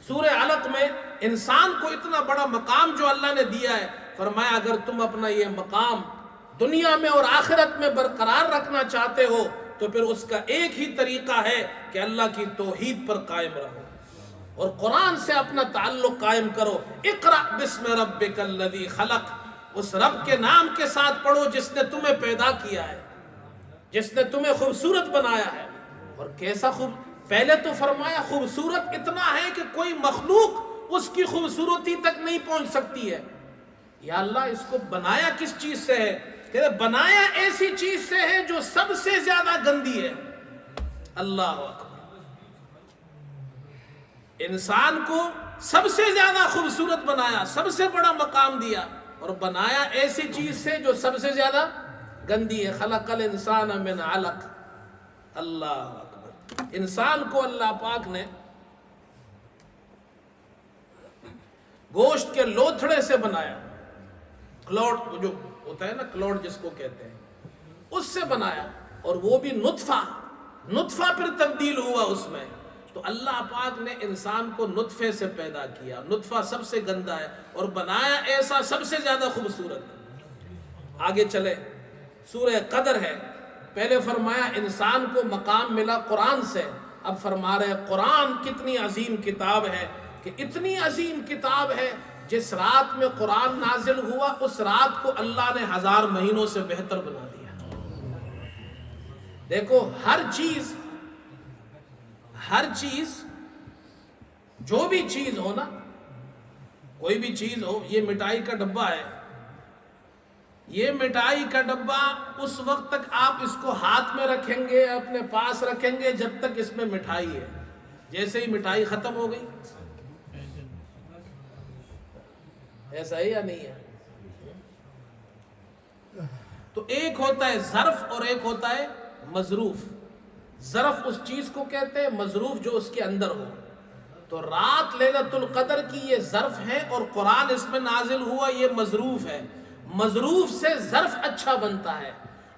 Speaker 1: سورہ علق میں انسان کو اتنا بڑا مقام جو اللہ نے دیا ہے فرمایا اگر تم اپنا یہ مقام دنیا میں اور آخرت میں برقرار رکھنا چاہتے ہو تو پھر اس کا ایک ہی طریقہ ہے کہ اللہ کی توحید پر قائم رہو اور قرآن سے اپنا تعلق قائم کرو. اقرأ بسم ربک الذی خلق. اس رب کے نام کے ساتھ پڑھو جس نے تمہیں پیدا کیا ہے جس نے تمہیں خوبصورت بنایا ہے. اور کیسا پہلے تو فرمایا خوبصورت اتنا ہے کہ کوئی مخلوق اس کی خوبصورتی تک نہیں پہنچ سکتی ہے. یا اللہ اس کو بنایا کس چیز سے ہے؟ کہ بنایا ایسی چیز سے ہے جو سب سے زیادہ گندی ہے. اللہ اکبر. انسان کو سب سے زیادہ خوبصورت بنایا سب سے بڑا مقام دیا اور بنایا ایسی چیز سے جو سب سے زیادہ گندی ہے. خلق الانسان من علق. اللہ اکبر. انسان کو اللہ پاک نے گوشت کے لوتھڑے سے بنایا. کلوٹ جو ہوتا ہے نا کلوٹ جس کو کہتے ہیں اس سے بنایا اور وہ بھی نطفہ پھر تبدیل ہوا اس میں. تو اللہ پاک نے انسان کو نطفے سے پیدا کیا. نطفہ سب سے گندا ہے اور بنایا ایسا سب سے زیادہ خوبصورت. آگے چلے سورہ قدر ہے. پہلے فرمایا انسان کو مقام ملا قرآن سے. اب فرما رہے قرآن کتنی عظیم کتاب ہے کہ اتنی عظیم کتاب ہے جس رات میں قرآن نازل ہوا اس رات کو اللہ نے 1000 مہینوں سے بہتر بنا دیا. دیکھو ہر چیز جو بھی چیز ہو نا کوئی بھی چیز ہو. یہ مٹھائی کا ڈبہ ہے. یہ مٹھائی کا ڈبہ اس وقت تک آپ اس کو ہاتھ میں رکھیں گے اپنے پاس رکھیں گے جب تک اس میں مٹھائی ہے. جیسے ہی مٹھائی ختم ہو گئی ایسا ہی یا نہیں ہے؟ تو ایک ہوتا ہے ظرف اور ایک ہوتا ہے مظروف. ظرف اس چیز کو کہتے ہیں مظروف جو اس کے اندر ہو. تو رات لیلۃ القدر کی یہ ظرف ہے اور قرآن اس میں نازل ہوا یہ مظروف ہے. مظروف سے ظرف اچھا بنتا ہے.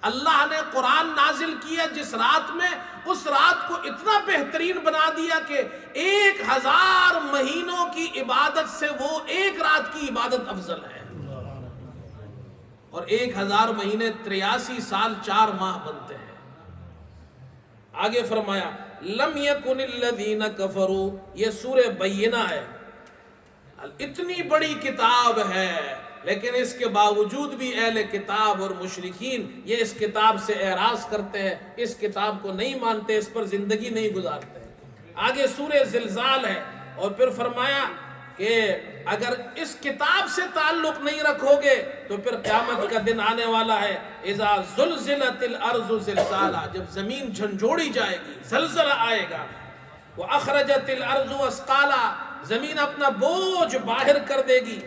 Speaker 1: اللہ نے قرآن نازل کیا جس رات میں اس رات کو اتنا بہترین بنا دیا کہ 1000 مہینوں کی عبادت سے وہ ایک رات کی عبادت افضل ہے. اور 1000 مہینے 83 سال 4 ماہ بنتے ہیں. آگے فرمایا لم یکن الذین کفروا. یہ سورہ بینہ ہے. اتنی بڑی کتاب ہے لیکن اس کے باوجود بھی اہل کتاب اور مشرکین یہ اس کتاب سے اعراض کرتے ہیں. اس کتاب کو نہیں مانتے اس پر زندگی نہیں گزارتے. آگے سورہ زلزال ہے اور پھر فرمایا کہ اگر اس کتاب سے تعلق نہیں رکھو گے تو پھر قیامت کا دن آنے والا ہے. اذا زلزلت الارض زلزالہ. جب زمین جھنجھوڑی جائے گی زلزلہ آئے گا. واخرجت الارض اثقالہ. زمین اپنا بوجھ باہر کر دے گی.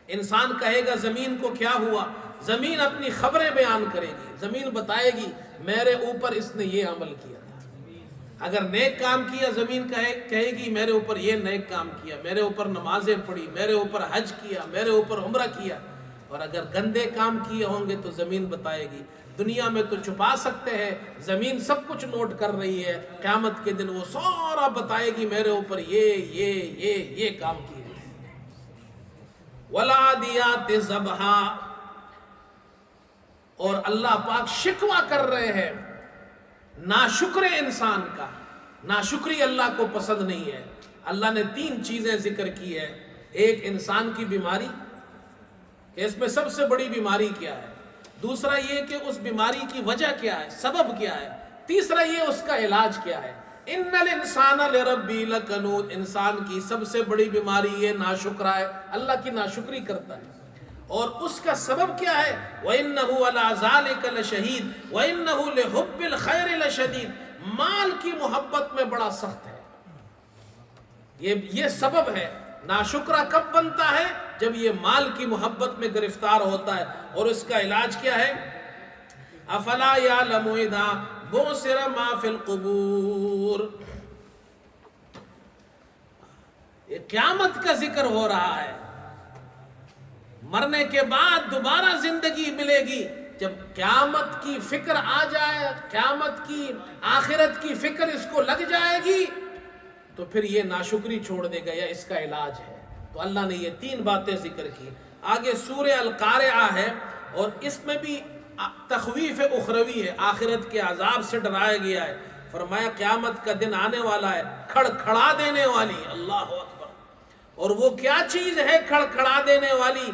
Speaker 1: انسان کہے گا زمین کو کیا ہوا؟ زمین اپنی خبریں بیان کرے گی. زمین بتائے گی میرے اوپر اس نے یہ عمل کیا تھا. اگر نیک کام کیا زمین کہے گی میرے اوپر یہ نیک کام کیا, میرے اوپر نمازیں پڑھی, میرے اوپر حج کیا, میرے اوپر عمرہ کیا. اور اگر گندے کام کیے ہوں گے تو زمین بتائے گی. دنیا میں تو چھپا سکتے ہیں, زمین سب کچھ نوٹ کر رہی ہے. قیامت کے دن وہ سارا بتائے گی میرے اوپر یہ کام کیا. وَالْعَادِيَاتِ ضَبْحًا. اور اللہ پاک شکوہ کر رہے ہیں ناشکر انسان کا. ناشکری اللہ کو پسند نہیں ہے. اللہ نے 3 چیزیں ذکر کی ہے. ایک انسان کی بیماری کہ اس میں سب سے بڑی بیماری کیا ہے؟ دوسرا یہ کہ اس بیماری کی وجہ کیا ہے، سبب کیا ہے، تیسرا یہ اس کا علاج کیا ہے۔ ان الانسان لربی لکنود، انسان کی سب سے بڑی بیماری یہ ناشکرا ہے، اللہ کی ناشکری کرتا ہے، اور اس کا سبب کیا ہے؟ وَإِنَّهُ عَلَىٰ ذَلِكَ لَشَهِيدٌ وَإِنَّهُ لِحُبِّ الْخَيْرِ لَشَدِيدٌ، مال کی محبت میں بڑا سخت ہے، یہ سبب ہے۔ ناشکرا کب بنتا ہے؟ جب یہ مال کی محبت میں گرفتار ہوتا ہے، اور اس کا علاج کیا ہے؟ افلا یعلم اذا بعثر ما فی القبور، یہ قیامت کا ذکر ہو رہا ہے، مرنے کے بعد دوبارہ زندگی ملے گی۔ جب قیامت کی فکر آ جائے، قیامت کی آخرت کی فکر اس کو لگ جائے گی، تو پھر یہ ناشکری چھوڑ دے گا، یا اس کا علاج ہے۔ تو اللہ نے یہ 3 باتیں ذکر کی۔ آگے سورہ القارعہ ہے، اور اس میں بھی تخویف اخروی ہے، آخرت کے عذاب سے ڈرایا گیا ہے۔ فرمایا قیامت کا دن آنے والا ہے کھڑکھڑا دینے والی، اللہ اکبر، اور وہ کیا چیز ہے کھڑکھڑا دینے والی؟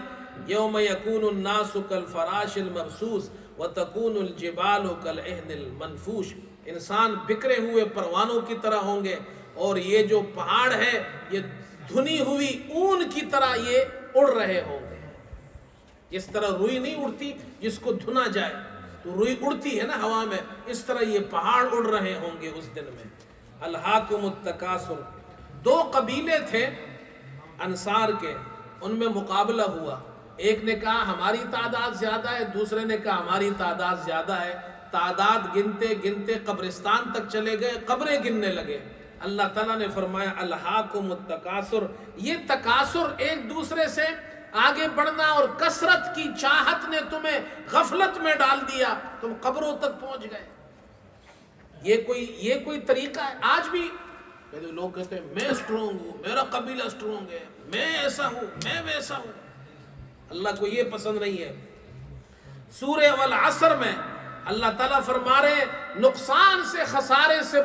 Speaker 1: یوم یکون الناس کالفراش المبثوث وتکون الجبال کالعہن المنفوش، انسان بکھرے ہوئے پروانوں کی طرح ہوں گے، اور یہ جو پہاڑ ہے یہ دھنی ہوئی اون کی طرح یہ اڑ رہے ہوں گے۔ جس طرح روئی نہیں اڑتی جس کو دھنا جائے، تو روئی اڑتی ہے نا ہوا میں، اس طرح یہ پہاڑ اڑ رہے ہوں گے اس دن میں۔ الہاکم التکاثر، 2 قبیلے تھے انصار کے، ان میں مقابلہ ہوا، ایک نے کہا ہماری تعداد زیادہ ہے، دوسرے نے کہا ہماری تعداد زیادہ ہے، تعداد گنتے گنتے قبرستان تک چلے گئے، قبریں گننے لگے۔ اللہ تعالیٰ نے فرمایا الہاکم التکاثر، یہ تکاثر ایک دوسرے سے آگے بڑھنا اور کثرت کی چاہت نے تمہیں غفلت میں ڈال دیا، تم قبروں تک پہنچ گئے۔ یہ کوئی طریقہ ہے؟ آج بھی لوگ کہتے ہیں میں اسٹرونگ ہوں، میرا قبیلہ اسٹرونگ ہے، میں ایسا ہوں، میں ویسا ہوں۔ اللہ کو یہ پسند نہیں ہے۔ سورہ والعصر میں اللہ تعالیٰ فرما رہے نقصان سے، خسارے سے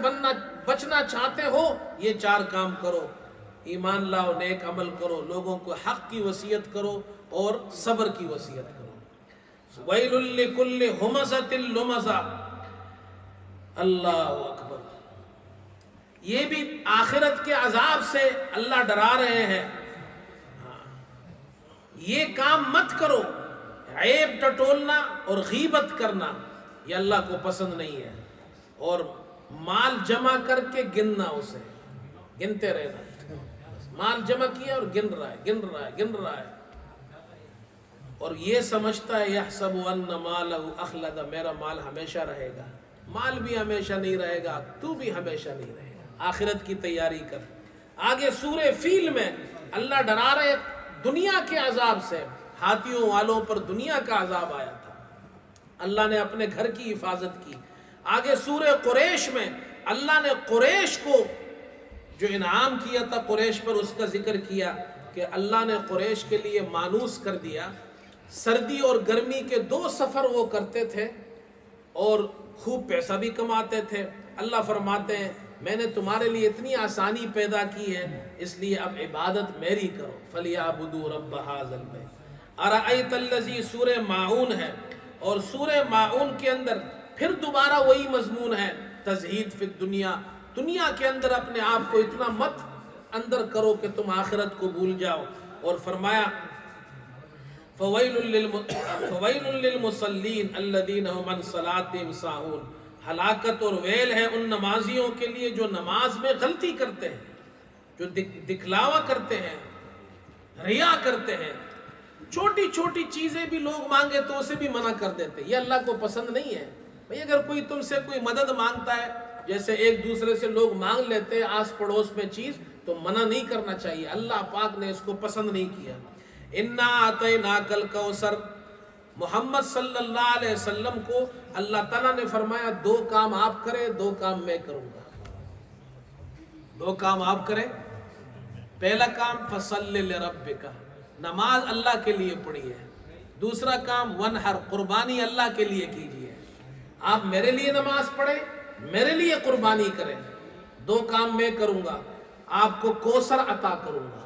Speaker 1: بچنا چاہتے ہو، یہ 4 کام کرو، ایمان لاؤ، نیک عمل کرو، لوگوں کو حق کی وصیت کرو، اور صبر کی وصیت کرو۔ ویل لکل ہمزۃ لمزہ، اللہ اکبر، یہ بھی آخرت کے عذاب سے اللہ ڈرا رہے ہیں۔ یہ کام مت کرو، عیب ٹٹولنا اور غیبت کرنا یہ اللہ کو پسند نہیں ہے، اور مال جمع کر کے گننا، اسے گنتے رہنا، مال جمع کیا اور گن رہا ہے، اور یہ سمجھتا ہے یحسب ان مالہ اخلد، میرا مال ہمیشہ رہے گا۔ مال بھی ہمیشہ نہیں رہے گا، تو بھی ہمیشہ نہیں رہے گا، آخرت کی تیاری کر۔ آگے سورہ فیل میں اللہ ڈرا رہے دنیا کے عذاب سے، ہاتھیوں والوں پر دنیا کا عذاب آیا تھا، اللہ نے اپنے گھر کی حفاظت کی۔ آگے سورہ قریش میں اللہ نے قریش کو جو انعام کیا تھا قریش پر، اس کا ذکر کیا کہ اللہ نے قریش کے لیے مانوس کر دیا، سردی اور گرمی کے 2 سفر وہ کرتے تھے اور خوب پیسہ بھی کماتے تھے۔ اللہ فرماتے ہیں میں نے تمہارے لیے اتنی آسانی پیدا کی ہے، اس لیے اب عبادت میری کرو۔ فَلْيَعْبُدُوا رَبَّ هَٰذَا الْبَيْتِ۔ أَرَأَيْتَ الَّذِي سورہ ماعون ہے، اور سورہ ماعون کے اندر پھر دوبارہ وہی مضمون ہے، تزہید فی الدنیا، دنیا کے اندر اپنے آپ کو اتنا مت اندر کرو کہ تم آخرت کو بھول جاؤ۔ اور فرمایا فَوَيْلٌ لِّلْمُصَلِّينَ الَّذِينَ هُمْ عَنْ صَلَاتِهِمْ سَاهُونَ، ہلاکت اور ویل ہے ان نمازیوں کے لیے جو نماز میں غلطی کرتے ہیں، جو دکھلاوا کرتے ہیں، ریا کرتے ہیں، چھوٹی چھوٹی چیزیں بھی لوگ مانگے تو اسے بھی منع کر دیتے، یہ اللہ کو پسند نہیں ہے۔ بھئی اگر کوئی تم سے کوئی مدد مانگتا ہے، جیسے ایک دوسرے سے لوگ مانگ لیتے ہیں آس پڑوس میں چیز، تو منع نہیں کرنا چاہیے، اللہ پاک نے اس کو پسند نہیں کیا۔ اِنَّا أَعْطَيْنَاكَ الْكَوْثَرَ، محمد صلی اللہ علیہ وسلم کو اللہ تعالیٰ نے فرمایا 2 کام آپ کریں، 2 کام میں کروں گا۔ 2 کام آپ کریں، پہلا کام فَصَلِّ لِرَبِّكَ، نماز اللہ کے لیے پڑھی ہے۔ دوسرا کام وَانْحَرْ، قربانی اللہ کے لیے کیجیے۔ آپ میرے لیے نماز پڑھیں، میرے لیے قربانی کریں، 2 کام میں کروں گا، آپ کو کوثر عطا کروں گا۔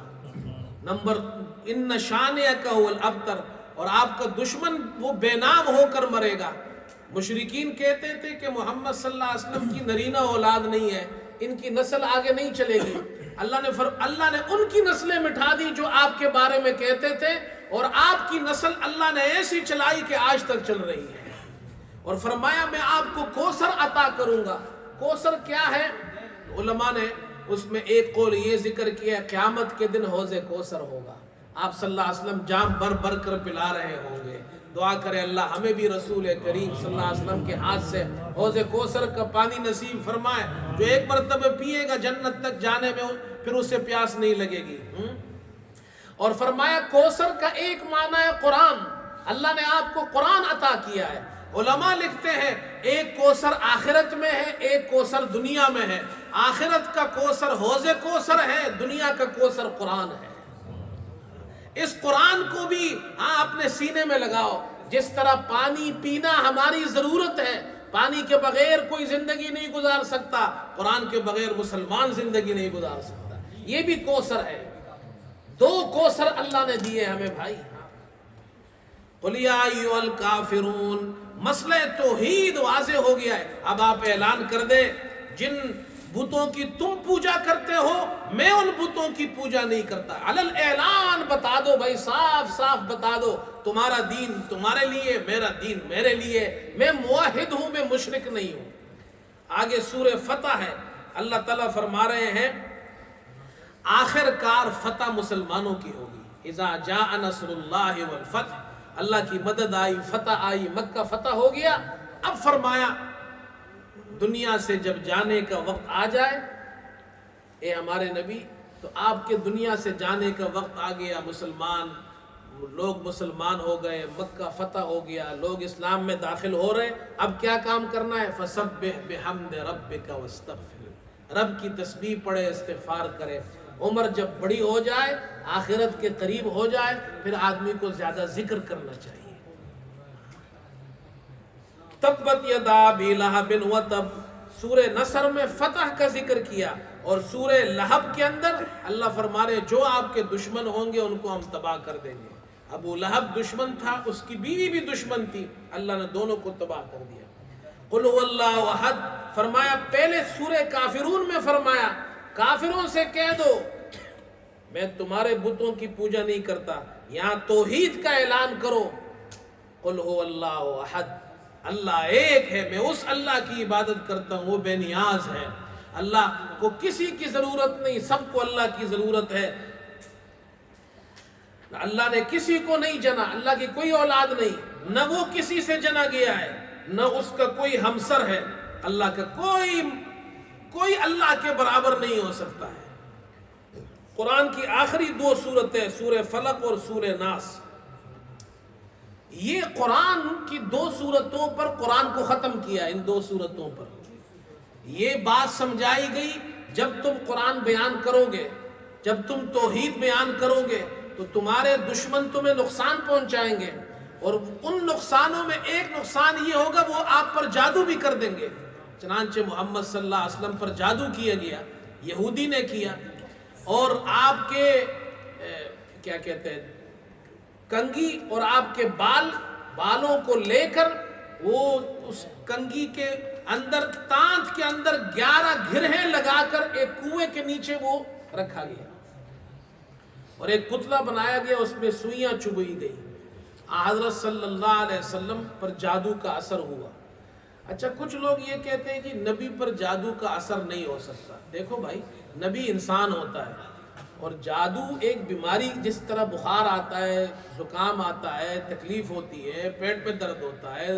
Speaker 1: نمبر ان شانئک هو الابتر، اور آپ کا دشمن وہ بے نام ہو کر مرے گا۔ مشرکین کہتے تھے کہ محمد صلی اللہ علیہ وسلم کی نرینہ اولاد نہیں ہے، ان کی نسل آگے نہیں چلے گی۔ اللہ نے ان کی نسلیں مٹھا دی جو آپ کے بارے میں کہتے تھے، اور آپ کی نسل اللہ نے ایسی چلائی کہ آج تک چل رہی ہے۔ اور فرمایا میں آپ کو کوثر عطا کروں گا۔ کوثر کیا ہے؟ علماء نے اس میں ایک قول یہ ذکر کیا، قیامت کے دن حوض کوثر ہوگا، آپ صلی اللہ علیہ وسلم جام بھر بھر کر پلا رہے ہوں گے۔ دعا کرے اللہ ہمیں بھی رسول کریم صلی اللہ علیہ وسلم کے ہاتھ سے حوض کوثر کا پانی نصیب فرمائے، جو ایک مرتبہ پیے گا جنت تک جانے میں پھر اسے پیاس نہیں لگے گی۔ اور فرمایا کوثر کا ایک معنی ہے قرآن، اللہ نے آپ کو قرآن عطا کیا ہے۔ علماء لکھتے ہیں ایک کوثر آخرت میں ہے، ایک کوثر دنیا میں ہے۔ آخرت کا کوثر حوض کوثر ہے، دنیا کا کوثر قرآن ہے۔ اس قرآن کو بھی اپنے سینے میں لگاؤ۔ جس طرح پانی پینا ہماری ضرورت ہے، پانی کے بغیر کوئی زندگی نہیں گزار سکتا، قرآن کے بغیر مسلمان زندگی نہیں گزار سکتا۔ یہ بھی کوثر ہے۔ دو کوثر اللہ نے دیے ہمیں بھائی۔ قُلْ يَا أَيُّهَا الْكَافِرُونَ، مسئلہ توحید واضح ہو گیا ہے۔ اب آپ اعلان کر دیں جن بتوں کی تم پوجا کرتے ہو میں ان بتوں کی پوجا نہیں کرتا۔ علل اعلان بتا دو بھائی، صاف صاف بتا دو، تمہارا دین تمہارے لیے، میرا دین میرے لیے، میں موحد ہوں، میں مشرک نہیں ہوں۔ آگے سورہ فتح ہے، اللہ تعالیٰ فرما رہے ہیں آخر کار فتح مسلمانوں کی ہوگی۔ اذا جاء نصر اللہ والفتح، اللہ کی مدد آئی، فتح آئی، مکہ فتح ہو گیا۔ اب فرمایا دنیا سے جب جانے کا وقت آ جائے، اے ہمارے نبی، تو آپ کے دنیا سے جانے کا وقت آ گیا، لوگ مسلمان ہو گئے، مکہ فتح ہو گیا، لوگ اسلام میں داخل ہو رہے، اب کیا کام کرنا ہے؟ فَسَبِّحْ بِحَمْدِ رَبِّكَ وَاسْتَغْفِرْ، رب کی تسبیح پڑھے، استغفار کرے۔ عمر جب بڑی ہو جائے، آخرت کے قریب ہو جائے، پھر آدمی کو زیادہ ذکر کرنا چاہیے۔ تبت یدا ابی لہب وتب، سورہ نصر میں فتح کا ذکر کیا، اور سورہ لہب کے اندر اللہ فرما رہے جو آپ کے دشمن ہوں گے ان کو ہم تباہ کر دیں گے۔ ابو لہب دشمن تھا، اس کی بیوی بھی دشمن تھی، اللہ نے دونوں کو تباہ کر دیا۔ قل هو اللہ احد، فرمایا پہلے سورہ کافرون میں فرمایا کافروں سے کہہ دو میں تمہارے بتوں کی پوجا نہیں کرتا، یہاں توحید کا اعلان کرو۔ قل هو اللہ احد، اللہ ایک ہے، میں اس اللہ کی عبادت کرتا ہوں، وہ بے نیاز ہے، اللہ کو کسی کی ضرورت نہیں، سب کو اللہ کی ضرورت ہے۔ اللہ نے کسی کو نہیں جنا، اللہ کی کوئی اولاد نہیں، نہ وہ کسی سے جنا گیا ہے، نہ اس کا کوئی ہمسر ہے، اللہ کا کوئی اللہ کے برابر نہیں ہو سکتا ہے۔ قرآن کی آخری دو سورتیں سورہ فلق اور سورہ ناس، یہ قرآن کی دو سورتوں پر قرآن کو ختم کیا، ان دو سورتوں پر یہ بات سمجھائی گئی جب تم قرآن بیان کرو گے، جب تم توحید بیان کرو گے تو تمہارے دشمن تمہیں نقصان پہنچائیں گے، اور ان نقصانوں میں ایک نقصان یہ ہوگا وہ آپ پر جادو بھی کر دیں گے۔ چنانچہ محمد صلی اللہ علیہ وسلم پر جادو کیا گیا، یہودی نے کیا، اور آپ کے کیا کہتے ہیں کنگھی اور آپ کے بالوں کو لے کر وہ اس کنگھی کے اندر تانت کے اندر 11 گرہیں لگا کر ایک کنویں کے نیچے وہ رکھا گیا، اور ایک پتلا بنایا گیا، اس میں سوئیاں چبھی گئی۔ حضرت صلی اللہ علیہ وسلم پر جادو کا اثر ہوا۔ اچھا کچھ لوگ یہ کہتے ہیں کہ نبی پر جادو کا اثر نہیں ہو سکتا۔ دیکھو بھائی، نبی انسان ہوتا ہے، اور جادو ایک بیماری، جس طرح بخار آتا ہے، زکام آتا ہے، تکلیف ہوتی ہے، پیٹ میں درد ہوتا ہے،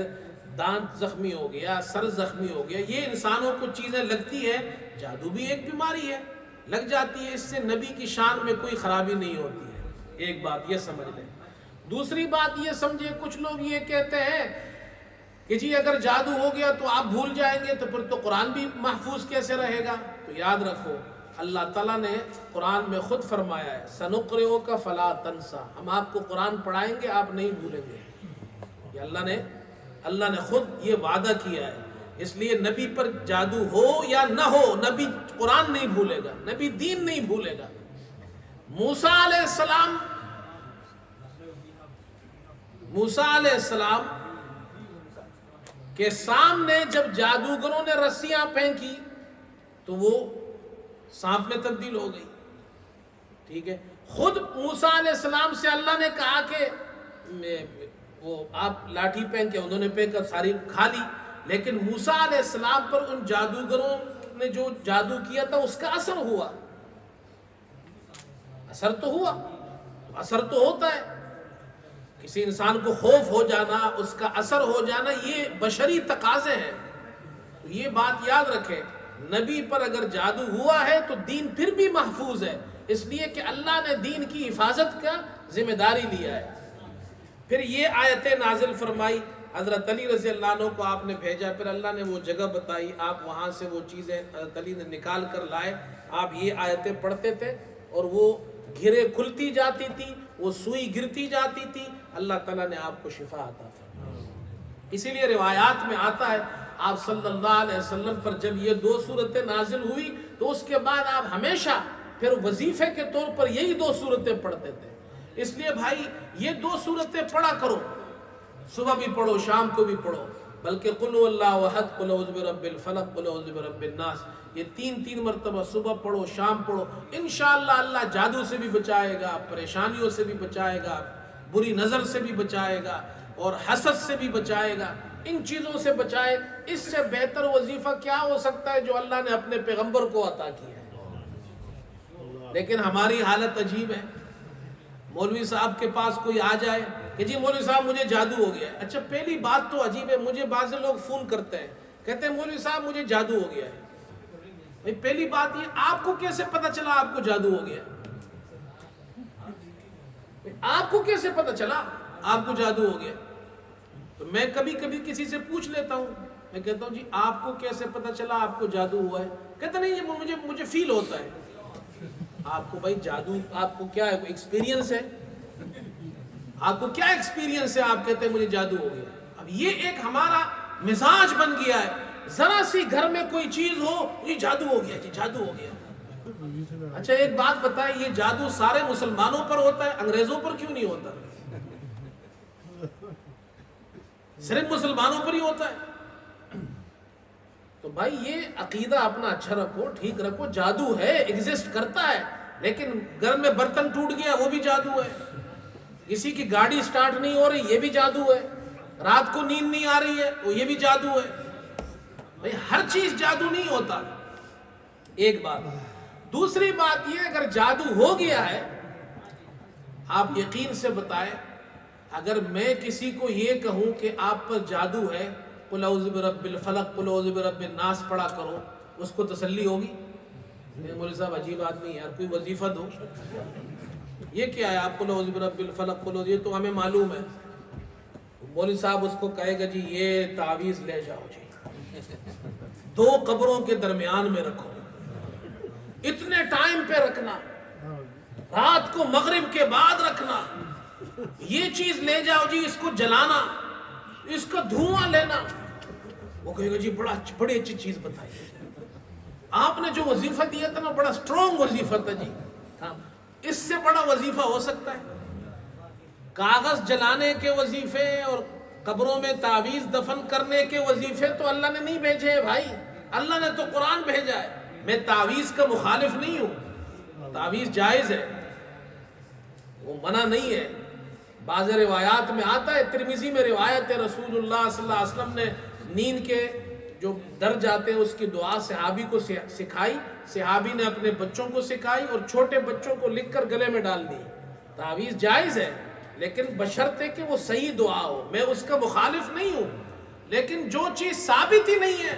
Speaker 1: دانت زخمی ہو گیا، سر زخمی ہو گیا، یہ انسانوں کو چیزیں لگتی ہے، جادو بھی ایک بیماری ہے، لگ جاتی ہے، اس سے نبی کی شان میں کوئی خرابی نہیں ہوتی ہے۔ ایک بات یہ سمجھ لیں۔ دوسری بات یہ سمجھے، کچھ لوگ یہ کہتے ہیں کہ جی اگر جادو ہو گیا تو آپ بھول جائیں گے، تو پھر تو قرآن بھی محفوظ کیسے رہے گا؟ تو یاد رکھو اللہ تعالیٰ نے قرآن میں خود فرمایا ہے سَنُقْرِئُكَ فَلَا تَنْسَى، ہم آپ کو قرآن پڑھائیں گے، آپ نہیں بھولیں گے۔ یہ اللہ نے خود یہ وعدہ کیا ہے، اس لیے نبی پر جادو ہو یا نہ ہو، نبی قرآن نہیں بھولے گا، نبی دین نہیں بھولے گا۔ موسیٰ علیہ السلام موسیٰ علیہ السلام کے سامنے جب جادوگروں نے رسیاں پھینکی تو وہ سانپ میں تبدیل ہو گئی. ٹھیک ہے, خود موسیٰ علیہ السلام سے اللہ نے کہا کہ وہ آپ لاٹھی پھینک کے, انہوں نے پھینک کر ساری کھا لی, لیکن موسیٰ علیہ السلام پر ان جادوگروں نے جو جادو کیا تھا اس کا اثر ہوا. اثر تو ہوا, اثر تو ہوتا ہے. کسی انسان کو خوف ہو جانا, اس کا اثر ہو جانا, یہ بشری تقاضے ہیں. تو یہ بات یاد رکھیں, نبی پر اگر جادو ہوا ہے تو دین پھر بھی محفوظ ہے, اس لیے کہ اللہ نے دین کی حفاظت کا ذمہ داری لیا ہے. پھر یہ آیتیں نازل فرمائی, حضرت علی رضی اللہ عنہ کو آپ نے بھیجا, پھر اللہ نے وہ جگہ بتائی, آپ وہاں سے وہ چیزیں حضرت علی نے نکال کر لائے. آپ یہ آیتیں پڑھتے تھے اور وہ گھرے کھلتی جاتی تھی, وہ سوئی گرتی جاتی تھی, اللہ تعالیٰ نے آپ کو شفا عطا فرمائی. اسی لیے روایات میں آتا ہے آپ صلی اللہ علیہ وسلم پر جب یہ 2 صورتیں نازل ہوئی تو اس کے بعد آپ ہمیشہ پھر وظیفے کے طور پر یہی 2 صورتیں پڑھتے تھے. اس لیے بھائی یہ 2 صورتیں پڑھا کرو, صبح بھی پڑھو شام کو بھی پڑھو, بلکہ قل هو اللہ احد, قل اعوذ برب الفلق, قل اعوذ برب الناس, یہ 3 مرتبہ صبح پڑھو شام پڑھو. انشاءاللہ اللہ جادو سے بھی بچائے گا, پریشانیوں سے بھی بچائے گا, بری نظر سے بھی بچائے گا, اور حسد سے بھی بچائے گا. ان چیزوں سے بچائے, اس سے بہتر وظیفہ کیا ہو سکتا ہے جو اللہ نے اپنے پیغمبر کو عطا کیا ہے. لیکن ہماری حالت عجیب ہے. مولوی صاحب کے پاس کوئی آ جائے کہ جی مولوی صاحب مجھے جادو ہو گیا ہے. اچھا پہلی بات تو عجیب ہے, مجھے بعض لوگ فون کرتے ہیں, کہتے ہیں مولوی صاحب مجھے جادو ہو گیا ہے. بھئی پہلی بات یہ, آپ کو کیسے پتا چلا آپ کو جادو ہو گیا؟ آپ کو کیسے پتا چلا آپ کو جادو ہو گیا؟ تو میں کبھی کبھی کسی سے پوچھ لیتا ہوں, میں کہتا ہوں جی آپ کو کیسے پتا چلا آپ کو جادو ہوا ہے؟ کہتا نہیں یہ مجھے فیل ہوتا ہے. آپ کو بھائی جادو, آپ کو کیا ہے, ایکسپیرینس ہے؟ آپ کو کیا ایکسپیرینس ہے, آپ کہتے ہیں مجھے جادو ہو گیا؟ اب یہ ایک ہمارا مزاج بن گیا ہے, ذرا سی گھر میں کوئی چیز ہو یہ جادو ہو گیا, جی جادو ہو گیا. اچھا ایک بات بتائیں, یہ جادو سارے مسلمانوں پر ہوتا ہے, انگریزوں پر کیوں نہیں ہوتا؟ صرف مسلمانوں پر ہی ہوتا ہے. تو بھائی یہ عقیدہ اپنا اچھا رکھو, ٹھیک رکھو. جادو ہے, ایگزسٹ کرتا ہے, لیکن گھر میں برتن ٹوٹ گیا وہ بھی جادو ہے, کسی کی گاڑی سٹارٹ نہیں ہو رہی یہ بھی جادو ہے, رات کو نیند نہیں آ رہی ہے وہ یہ بھی جادو ہے. بھئی ہر چیز جادو نہیں ہوتا. ایک بات. دوسری بات یہ, اگر جادو ہو گیا ہے, آپ یقین سے بتائیں, اگر میں کسی کو یہ کہوں کہ آپ پر جادو ہے, قل اعوذ برب الفلق, قل اعوذ برب الناس پڑھا کرو, اس کو تسلی ہوگی؟ مولوی صاحب عجیب آدمی یار, کوئی وظیفہ دو. یہ کیا ہے آپ قل اعوذ برب الفلق, قل اعوذ, یہ تو ہمیں معلوم ہے. مولوی صاحب اس کو کہے گا جی یہ تعویذ لے جاؤ جی, 2 قبروں کے درمیان میں رکھو, اتنے ٹائم پہ رکھنا, رات کو مغرب کے بعد رکھنا, یہ چیز لے جاؤ جی, اس کو جلانا, اس کا دھواں لینا. وہ کہے گا جی بڑی اچھی چیز بتائی, آپ نے جو وظیفہ دیا تھا نا بڑا سٹرونگ وظیفہ تھا جی. اس سے بڑا وظیفہ ہو سکتا ہے؟ کاغذ جلانے کے وظیفے اور قبروں میں تعویذ دفن کرنے کے وظیفے تو اللہ نے نہیں بھیجے ہیں بھائی, اللہ نے تو قرآن بھیجا ہے. میں تعویذ کا مخالف نہیں ہوں, تعویذ جائز ہے, وہ منع نہیں ہے. بعض روایات میں آتا ہے, ترمذی میں روایت ہے, رسول اللہ صلی اللہ علیہ وسلم نے نیند کے جو در جاتے ہیں اس کی دعا صحابی کو سکھائی, صحابی نے اپنے بچوں کو سکھائی اور چھوٹے بچوں کو لکھ کر گلے میں ڈال دی. تعویذ جائز ہے لیکن بشرط ہے کہ وہ صحیح دعا ہو. میں اس کا مخالف نہیں ہوں, لیکن جو چیز ثابت ہی نہیں ہے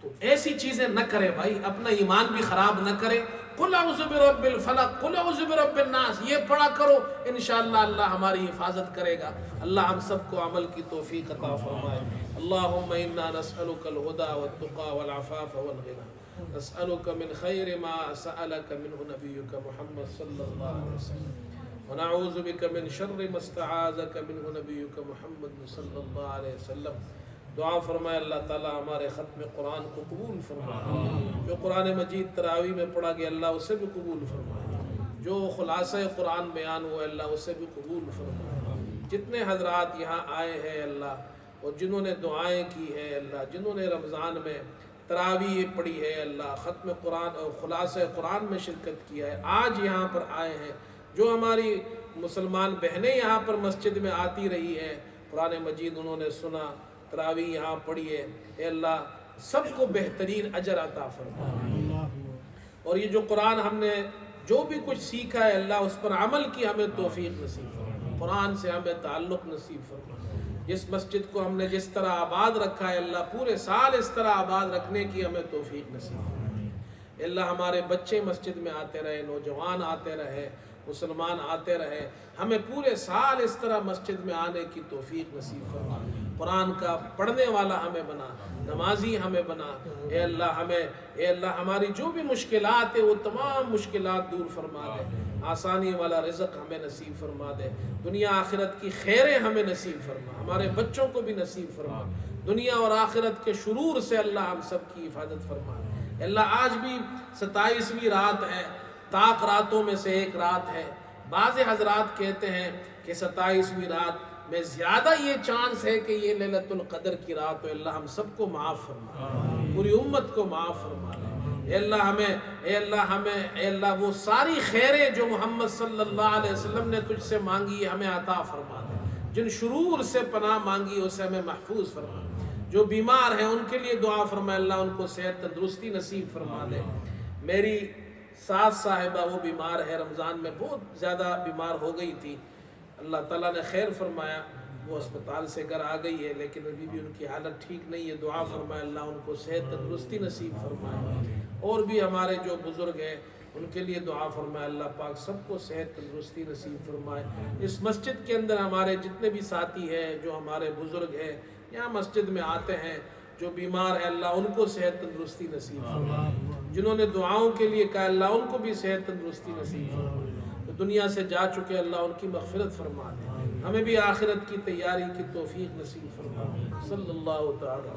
Speaker 1: تو ایسی چیزیں نہ کرے بھائی, اپنا ایمان بھی خراب نہ کرے. قل اعوذ برب الفلق, قل اعوذ برب الناس, یہ پڑھا کرو, انشاءاللہ اللہ ہماری حفاظت کرے گا. اللہ ہم سب کو عمل کی توفیق عطا فرمائے. اللہم انا نسألک الہدی والتقی والعفاف والغنی, نسألک من خیر ما سألک منہ نبیک محمد صلی اللہ علیہ وسلم, ونعوذ بک من شر ما استعاذک منہ نبیک محمد صلی اللہ علیہ وسلم. دعا فرمائے اللہ تعالیٰ ہمارے ختم قرآن کو قبول فرمائے, جو قرآن مجید تراویح میں پڑھا گیا اللہ اسے بھی قبول فرمائے, جو خلاصہ قرآن بیان ہوا اللہ اسے بھی قبول فرمائے. جتنے حضرات یہاں آئے ہیں اللہ اور جنہوں نے دعائیں کی ہیں اللہ، جنہوں نے رمضان میں تراویح پڑھی ہے اللہ، ختم قرآن اور خلاصہ قرآن میں شرکت کیا ہے، آج یہاں پر آئے ہیں، جو ہماری مسلمان بہنیں یہاں پر مسجد میں آتی رہی ہیں، قرآن مجید انہوں نے سنا، تراویح یہاں پڑھی ہے، اے اللہ سب کو بہترین اجر عطا فرما، اور یہ جو قرآن ہم نے جو بھی کچھ سیکھا ہے اللہ اس پر عمل کی ہمیں توفیق نصیب فرما، قرآن سے ہمیں تعلق نصیب فرما، جس مسجد کو ہم نے جس طرح آباد رکھا ہے اللہ پورے سال اس طرح آباد رکھنے کی ہمیں توفیق نصیب فرما، اے اللہ ہمارے بچے مسجد میں آتے رہے، نوجوان آتے رہے، مسلمان آتے رہے، ہمیں پورے سال اس طرح مسجد میں آنے کی توفیق نصیب فرما، قرآن کا پڑھنے والا ہمیں بنا، نمازی ہمیں بنا، اے اللہ ہماری جو بھی مشکلات ہیں وہ تمام مشکلات دور فرما دے، آسانی والا رزق ہمیں نصیب فرما دے، دنیا آخرت کی خیریں ہمیں نصیب فرما، ہمارے بچوں کو بھی نصیب فرما، دنیا اور آخرت کے شرور سے اللہ ہم سب کی حفاظت فرما، اے اللہ آج بھی 27ویں رات ہے، طاق راتوں میں سے ایک رات ہے، بعض حضرات کہتے ہیں کہ 27ویں رات میں زیادہ یہ چانس ہے کہ یہ لیلۃ القدر کی رات ہو، اللہ ہم سب کو معاف فرما، پوری امت کو معاف فرما لے، اے اللہ وہ ساری خیریں جو محمد صلی اللہ علیہ وسلم نے تجھ سے مانگی ہمیں عطا فرما دے، جن شرور سے پناہ مانگی اسے ہمیں محفوظ فرما، جو بیمار ہیں ان کے لیے دعا فرما، اللہ ان کو صحت تندرستی نصیب فرما دے، میری ساس صاحبہ وہ بیمار ہے، رمضان میں بہت زیادہ بیمار ہو گئی تھی، اللہ تعالیٰ نے خیر فرمایا، وہ اسپتال سے گھر آ گئی ہے، لیکن ابھی بھی ان کی حالت ٹھیک نہیں ہے، دعا فرمائے اللہ ان کو صحت تندرستی نصیب فرمائے، اور بھی ہمارے جو بزرگ ہیں ان کے لیے دعا فرمائے، اللہ پاک سب کو صحت تندرستی نصیب فرمائے، اس مسجد کے اندر ہمارے جتنے بھی ساتھی ہیں جو ہمارے بزرگ ہیں یہاں مسجد میں آتے ہیں جو بیمار ہے اللہ ان کو صحت تندرستی نصیب فرمائے، جنہوں نے دعاؤں کے لیے کہا اللہ ان کو بھی صحت تندرستی نصیب فرمائے، دنیا سے جا چکے اللہ ان کی مغفرت فرما دے، ہمیں بھی آخرت کی تیاری کی توفیق نصیب فرما، صلی اللہ تعالی